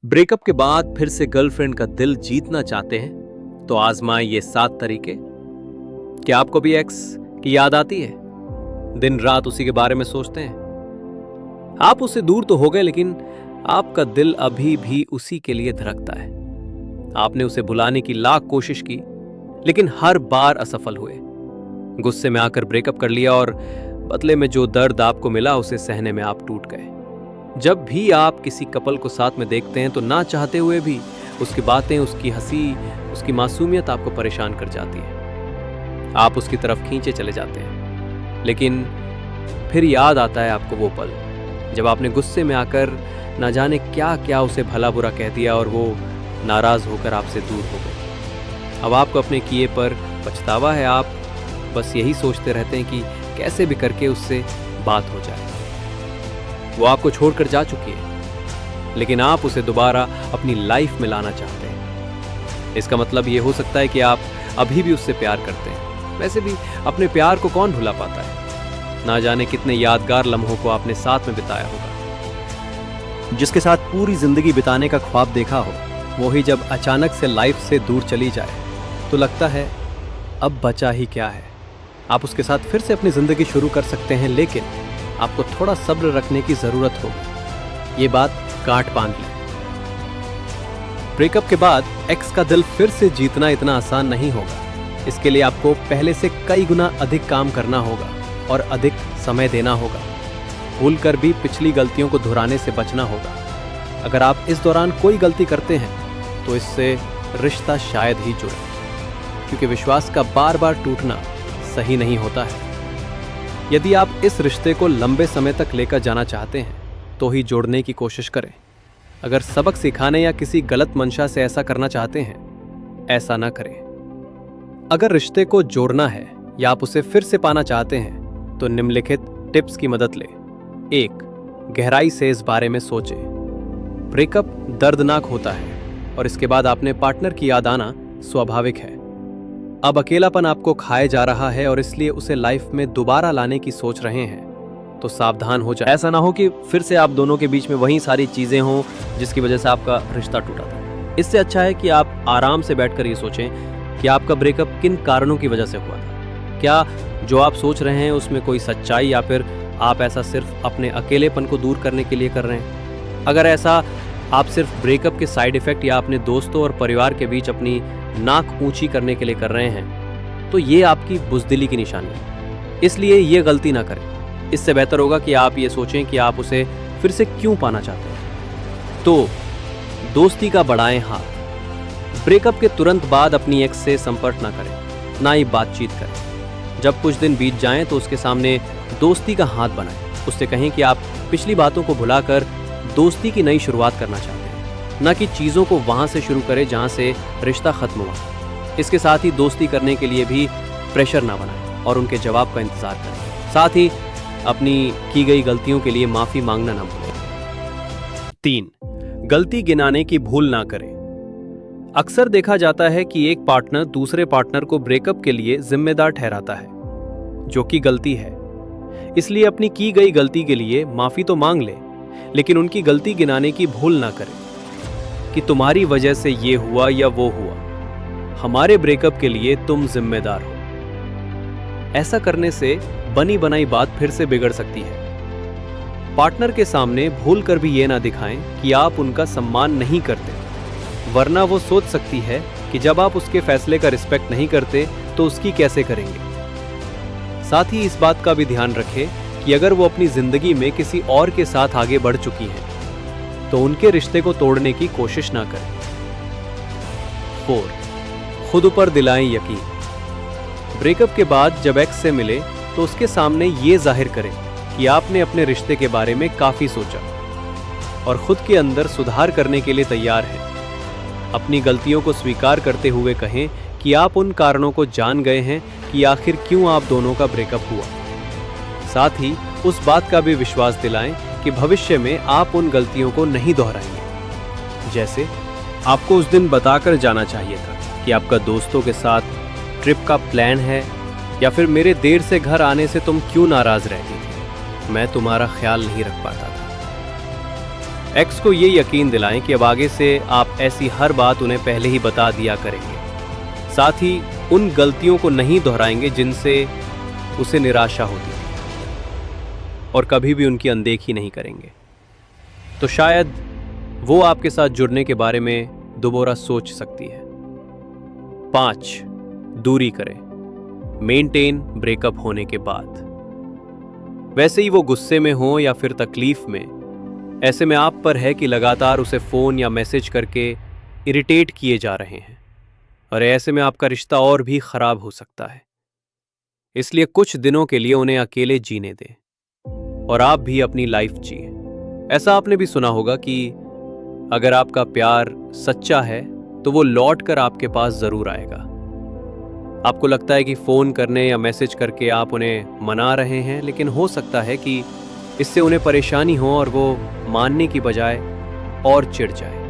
Breakup के बाद फिर से गर्लफ्रेंड का दिल जीतना चाहते हैं तो आजमाएं ये 7 तरीके। क्या आपको भी एक्स की याद आती है? दिन रात उसी के बारे में सोचते हैं? आप उससे दूर तो हो गए लेकिन आपका दिल अभी भी उसी के लिए धड़कता है। आपने उसे भुलाने की लाख कोशिश की लेकिन हर बार असफल हुए। गुस्से में आकर ब्रेकअप कर लिया और बदले में जो दर्द आपको मिला उसे सहने में आप टूट गए। जब भी आप किसी कपल को साथ में देखते हैं तो ना चाहते हुए भी उसकी बातें, उसकी हंसी, उसकी मासूमियत आपको परेशान कर जाती है। आप उसकी तरफ खींचे चले जाते हैं लेकिन फिर याद आता है आपको वो पल जब आपने गुस्से में आकर ना जाने क्या क्या उसे भला बुरा कह दिया और वो नाराज होकर आपसे दूर हो गए। अब आपको अपने किए पर पछतावा है। आप बस यही सोचते रहते हैं कि कैसे भी करके उससे बात हो जाए। वो आपको छोड़कर जा चुकी है लेकिन आप उसे दोबारा अपनी लाइफ में लाना चाहते हैं। इसका मतलब ये हो सकता है कि आप अभी भी उससे प्यार करते हैं। वैसे भी अपने प्यार को कौन भुला पाता है? ना जाने कितने यादगार लम्हों को आपने साथ में बिताया होगा। जिसके साथ पूरी जिंदगी बिताने का ख्वाब देखा हो, वो ही जब अचानक से लाइफ से दूर चली जाए तो लगता है अब बचा ही क्या है। आप उसके साथ फिर से अपनी जिंदगी शुरू कर सकते हैं लेकिन आपको थोड़ा सब्र रखने की जरूरत होगी। ये बात गांठ बांध लें। ब्रेकअप के बाद एक्स का दिल फिर से जीतना इतना आसान नहीं होगा। इसके लिए आपको पहले से कई गुना अधिक काम करना होगा और अधिक समय देना होगा। भूलकर भी पिछली गलतियों को दोहराने से बचना होगा। अगर आप इस दौरान कोई गलती करते हैं तो इससे रिश्ता शायद ही जुड़े, क्योंकि विश्वास का बार बार टूटना सही नहीं होता है। यदि आप इस रिश्ते को लंबे समय तक लेकर जाना चाहते हैं तो ही जोड़ने की कोशिश करें। अगर सबक सिखाने या किसी गलत मंशा से ऐसा करना चाहते हैं, ऐसा ना करें। अगर रिश्ते को जोड़ना है या आप उसे फिर से पाना चाहते हैं तो निम्नलिखित टिप्स की मदद लें। 1. गहराई से इस बारे में सोचें। ब्रेकअप दर्दनाक होता है और इसके बाद अपने पार्टनर की याद आना स्वाभाविक है। अब अकेलापन आपको खाए जा रहा है और इसलिए उसे लाइफ में दोबारा लाने की सोच रहे हैं तो सावधान हो जाए। ऐसा ना हो कि फिर से आप दोनों के बीच में वही सारी चीजें हों जिसकी वजह से आपका रिश्ता टूटा था। इससे अच्छा है कि आप आराम से बैठकर ये सोचें कि आपका ब्रेकअप किन कारणों की वजह से हुआ था। क्या जो आप सोच रहे हैं उसमें कोई सच्चाई या फिर आप ऐसा सिर्फ अपने अकेलेपन को दूर करने के लिए कर रहे हैं? अगर ऐसा आप सिर्फ ब्रेकअप के साइड इफेक्ट या अपने दोस्तों और परिवार के बीच अपनी नाक ऊंची करने के लिए कर रहे हैं तो ये आपकी बुज़दिली की निशानी है। इसलिए ये गलती ना करें। इससे बेहतर होगा कि आप ये सोचें कि आप उसे फिर से क्यों पाना चाहते हैं। तो दोस्ती का बढ़ाएं हाथ। ब्रेकअप के तुरंत बाद अपनी एक्स से संपर्क ना करें, ना ही बातचीत करें। जब कुछ दिन बीत जाएं तो उसके सामने दोस्ती का हाथ बनाएं। उससे कहें कि आप पिछली बातों को भुलाकर दोस्ती की नई शुरुआत करना चाहते हैं, ना कि चीज़ों को वहाँ से शुरू करें जहाँ से रिश्ता खत्म हुआ। इसके साथ ही दोस्ती करने के लिए भी प्रेशर ना बनाएं और उनके जवाब का इंतज़ार करें। साथ ही अपनी की गई गलतियों के लिए माफ़ी मांगना ना भूलें। 3. गलती गिनाने की भूल ना करें। अक्सर देखा जाता है कि एक पार्टनर दूसरे पार्टनर को ब्रेकअप के लिए जिम्मेदार ठहराता है, जो कि गलती है। इसलिए अपनी की गई गलती के लिए माफ़ी तो मांग ले लेकिन उनकी गलती गिनाने की भूल ना करें कि तुम्हारी वजह से ये हुआ या वो हुआ। हमारे ब्रेकअप के लिए तुम जिम्मेदार हो। ऐसा करने से बनी बनाई बात फिर से बिगड़ सकती है। पार्टनर के सामने भूल कर भी ये ना दिखाएं कि आप उनका सम्मान नहीं करते, वरना वो सोच सकती है कि जब आप उसके फैसले का रिस्पेक्ट नहीं करते तो उसकी कैसे करेंगे। साथ ही इस बात का भी ध्यान रखें कि अगर वो अपनी जिंदगी में किसी और के साथ आगे बढ़ चुकी हैं तो उनके रिश्ते को तोड़ने की कोशिश ना करें। 4. खुद पर दिलाएं यकीन। ब्रेकअप के बाद जब एक्स से मिले तो उसके सामने ये जाहिर करें कि आपने अपने रिश्ते के बारे में काफी सोचा और खुद के अंदर सुधार करने के लिए तैयार हैं। अपनी गलतियों को स्वीकार करते हुए कहें कि आप उन कारणों को जान गए हैं कि आखिर क्यों आप दोनों का ब्रेकअप हुआ। साथ ही उस बात का भी विश्वास दिलाएं कि भविष्य में आप उन गलतियों को नहीं दोहराएंगे। जैसे आपको उस दिन बताकर जाना चाहिए था कि आपका दोस्तों के साथ ट्रिप का प्लान है, या फिर मेरे देर से घर आने से तुम क्यों नाराज रहती थी, मैं तुम्हारा ख्याल नहीं रख पाता था। एक्स को ये यकीन दिलाएं कि अब आगे से आप ऐसी हर बात उन्हें पहले ही बता दिया करेंगे। साथ ही उन गलतियों को नहीं दोहराएंगे जिनसे उसे निराशा होती थी, और कभी भी उनकी अनदेखी नहीं करेंगे। तो शायद वो आपके साथ जुड़ने के बारे में दोबारा सोच सकती है। 5. दूरी करें। मेंटेन ब्रेकअप होने के बाद। वैसे ही वो गुस्से में हो या फिर तकलीफ में, ऐसे में आप पर है कि लगातार उसे फोन या मैसेज करके इरिटेट किए जा रहे हैं, और ऐसे में आपका रिश्ता और भी खराब हो सकता है। इसलिए कुछ दिनों के लिए उन्हें अकेले जीने दें और आप भी अपनी लाइफ जिए। ऐसा आपने भी सुना होगा कि अगर आपका प्यार सच्चा है तो वो लौट कर आपके पास जरूर आएगा। आपको लगता है कि फोन करने या मैसेज करके आप उन्हें मना रहे हैं, लेकिन हो सकता है कि इससे उन्हें परेशानी हो और वो मानने की बजाय और चिढ़ जाए।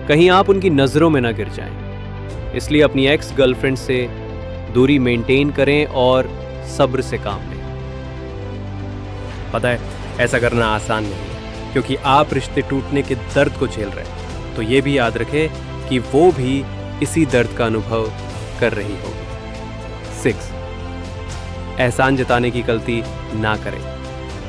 कहीं आप उनकी नजरों में न गिर जाएं। इसलिए अपनी एक्स गर्लफ्रेंड से दूरी मेंटेन करें और सब्र से काम लें। पता है, ऐसा करना आसान नहीं है, क्योंकि आप रिश्ते टूटने के दर्द को झेल रहे हैं। तो ये भी याद रखें कि वो भी इसी दर्द का अनुभव कर रही होगी। 6. एहसान जताने की गलती ना करें।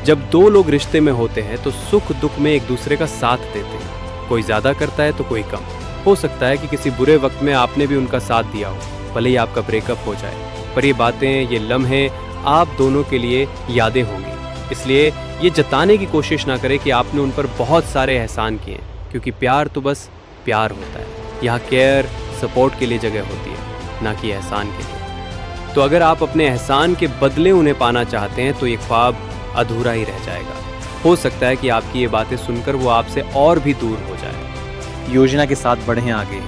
जब दो लोग रिश्ते में होते हैं तो सुख दुख में एक दूसरे का साथ देते हैं। कोई ज्यादा करता है तो कोई कम। हो सकता है कि किसी बुरे वक्त में आपने भी उनका साथ दिया हो, भले ही आपका ब्रेकअप हो जाए, पर ये बातें, ये लम्हे आप दोनों के लिए यादें होंगी। इसलिए ये जताने की कोशिश ना करें कि आपने उन पर बहुत सारे एहसान किए, क्योंकि प्यार तो बस प्यार होता है। यहाँ केयर, सपोर्ट के लिए जगह होती है, ना कि एहसान के लिए। तो अगर आप अपने एहसान के बदले उन्हें पाना चाहते हैं तो ये ख्वाब अधूरा ही रह जाएगा। हो सकता है कि आपकी ये बातें सुनकर वो आपसे और भी दूर हो जाए। योजना के साथ बढ़ें आगे।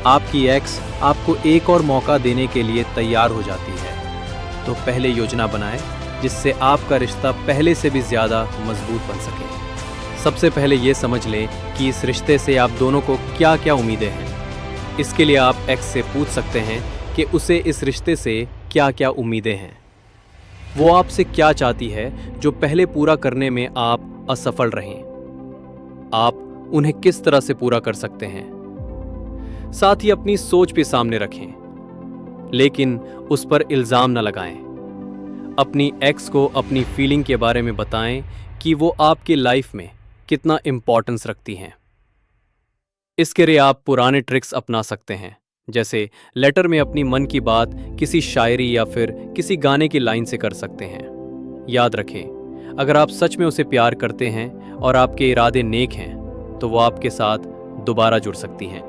आपकी एक्स आपको एक और मौका देने के लिए तैयार हो जाती है, तो पहले योजना बनाएं जिससे आपका रिश्ता पहले से भी ज़्यादा मजबूत बन सके। सबसे पहले ये समझ लें कि इस रिश्ते से आप दोनों को क्या क्या उम्मीदें हैं। इसके लिए आप एक्स से पूछ सकते हैं कि उसे इस रिश्ते से क्या क्या उम्मीदें हैं। वो आपसे क्या चाहती है जो पहले पूरा करने में आप असफल रहें। आप उन्हें किस तरह से पूरा कर सकते हैं। साथ ही अपनी सोच भी सामने रखें, लेकिन उस पर इल्जाम न लगाएं। अपनी एक्स को अपनी फीलिंग के बारे में बताएं कि वो आपकी लाइफ में कितना इंपॉर्टेंस रखती हैं। इसके लिए आप पुराने ट्रिक्स अपना सकते हैं, जैसे लेटर में अपनी मन की बात किसी शायरी या फिर किसी गाने की लाइन से कर सकते हैं। याद रखें, अगर आप सच में उसे प्यार करते हैं और आपके इरादे नेक हैं, तो वो आपके साथ दोबारा जुड़ सकती हैं।